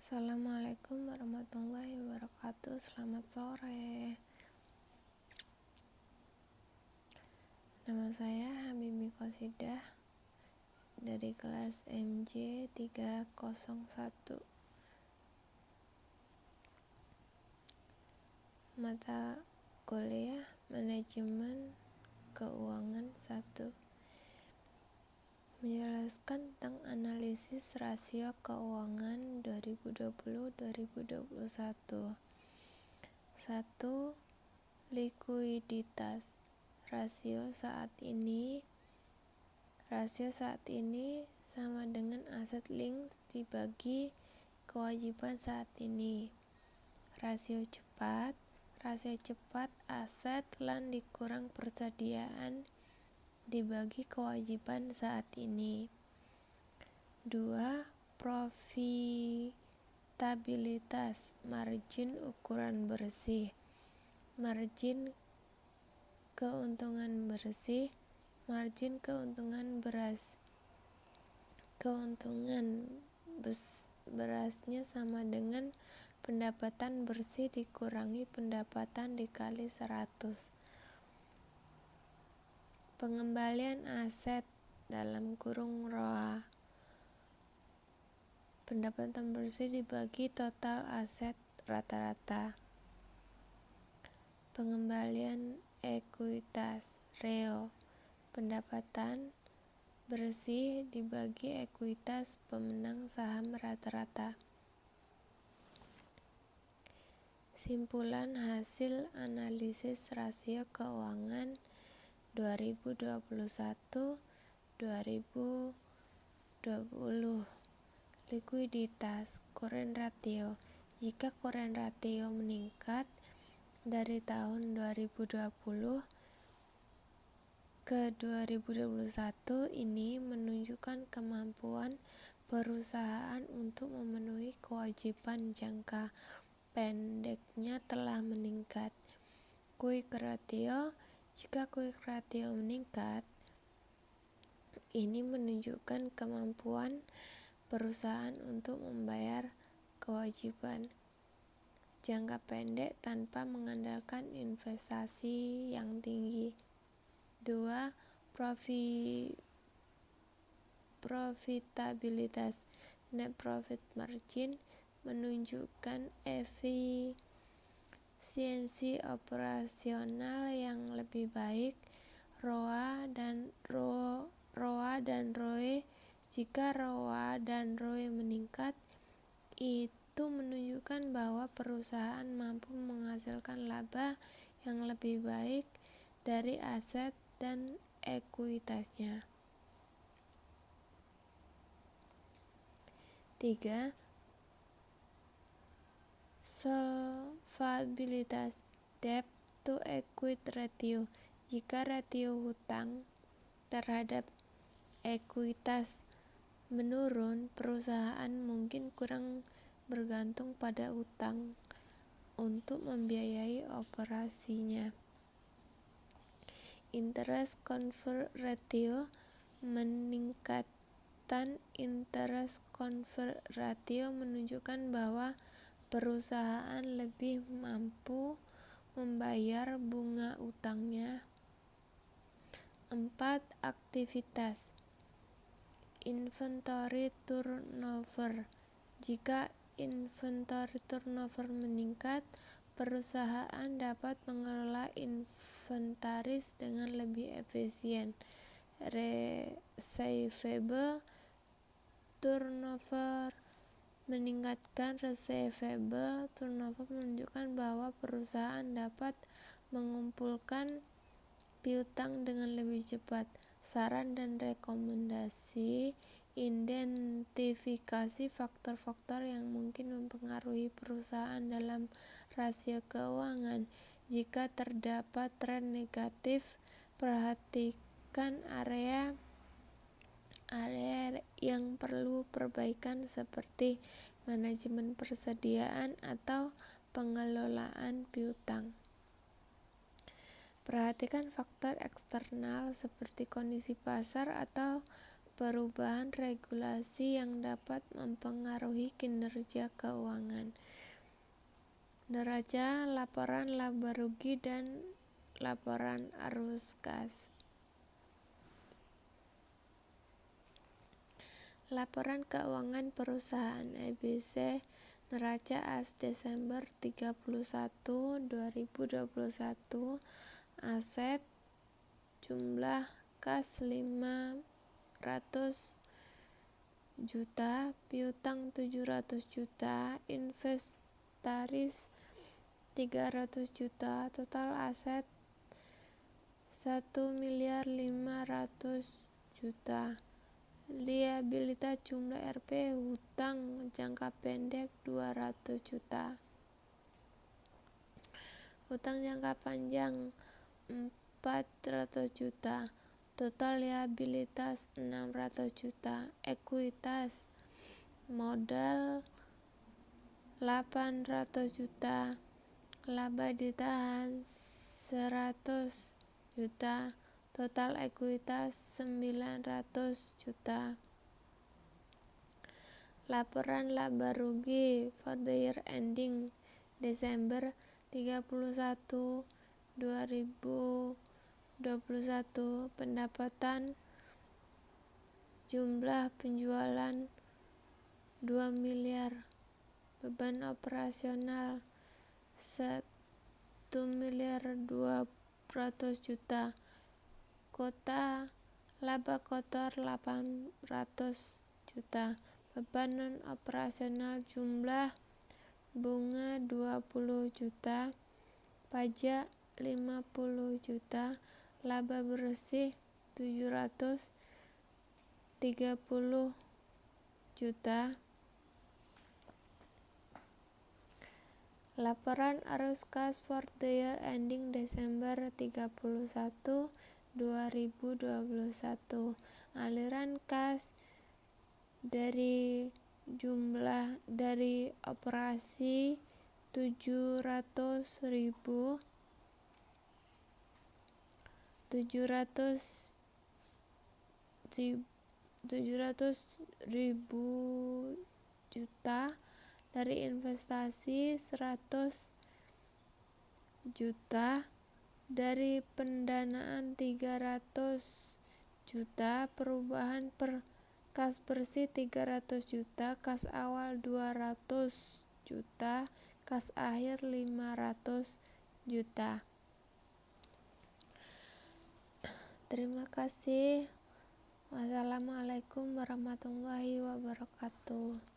Assalamualaikum warahmatullahi wabarakatuh. Selamat sore. Nama saya Habibie Qasidah dari kelas MJ 301. Mata kuliah Manajemen Keuangan 1. Menjelaskan tentang analisis rasio keuangan 2020-2021. 1. Likuiditas. Rasio saat ini sama dengan aset link dibagi kewajiban saat ini. Rasio cepat aset lan dikurang persediaan dibagi kewajiban saat ini. 2. Profitabilitas. Margin ukuran bersih. Margin keuntungan bersih. Margin keuntungan berasnya sama dengan pendapatan bersih dikurangi pendapatan dikali 100. Pengembalian aset (ROA). Pendapatan bersih dibagi total aset rata-rata. Pengembalian ekuitas (REO). Pendapatan bersih dibagi ekuitas pemenang saham rata-rata. Simpulan hasil analisis rasio keuangan 2021-2020. Likuiditas current ratio. Jika current ratio meningkat dari tahun 2020 ke 2021, ini menunjukkan kemampuan perusahaan untuk memenuhi kewajiban jangka pendeknya telah meningkat. Quick ratio. Jika quick ratio meningkat, ini menunjukkan kemampuan perusahaan untuk membayar kewajiban jangka pendek tanpa mengandalkan investasi yang tinggi. 2. Profitabilitas. Net profit margin menunjukkan efisiensi operasional yang lebih baik. ROA dan ROE. Jika ROA dan ROE meningkat, itu menunjukkan bahwa perusahaan mampu menghasilkan laba yang lebih baik dari aset dan ekuitasnya. 3. Solvabilitas. Debt to equity ratio. Jika rasio hutang terhadap ekuitas menurun, perusahaan mungkin kurang bergantung pada hutang untuk membiayai operasinya. Interest cover ratio. Meningkatan interest cover ratio menunjukkan bahwa perusahaan lebih mampu membayar bunga utangnya. 4. Aktivitas. Inventory turnover. Jika inventory turnover meningkat, perusahaan dapat mengelola inventaris dengan lebih efisien. Receivable turnover. Meningkatkan receivable turnover menunjukkan bahwa perusahaan dapat mengumpulkan piutang dengan lebih cepat. Saran dan rekomendasi. Identifikasi faktor-faktor yang mungkin mempengaruhi perusahaan dalam rasio keuangan. Jika terdapat tren negatif, perhatikan area yang perlu perbaikan seperti manajemen persediaan atau pengelolaan piutang. Perhatikan faktor eksternal seperti kondisi pasar atau perubahan regulasi yang dapat mempengaruhi kinerja keuangan. Neraca, laporan laba rugi, dan laporan arus kas. Laporan keuangan perusahaan EBC neraca as Desember 31, 2021, aset jumlah kas 500 juta, piutang 700 juta, inventaris 300 juta, total aset 1.500.000.000 juta. Liabilitas jumlah Rp, hutang jangka pendek 200 juta. Hutang jangka panjang 400 juta. Total liabilitas 600 juta. Ekuitas modal 800 juta. Laba ditahan 100 juta. Total ekuitas 900 juta. Laporan laba rugi for the year ending Desember 31, 2021. Pendapatan jumlah penjualan 2 miliar. Beban operasional 1.200.000 juta. Kota laba kotor 800 juta. Beban non operasional jumlah bunga 20 juta. Pajak 50 juta. Laba bersih 730 juta. Laporan arus kas for the year ending Desember 31, 2021. Aliran kas dari operasi 700.000 juta. Dari investasi 100 juta. Dari pendanaan 300 juta. Perubahan per kas bersih 300 juta. Kas awal 200 juta. Kas akhir 500 juta. Terima kasih. Wassalamualaikum warahmatullahi wabarakatuh.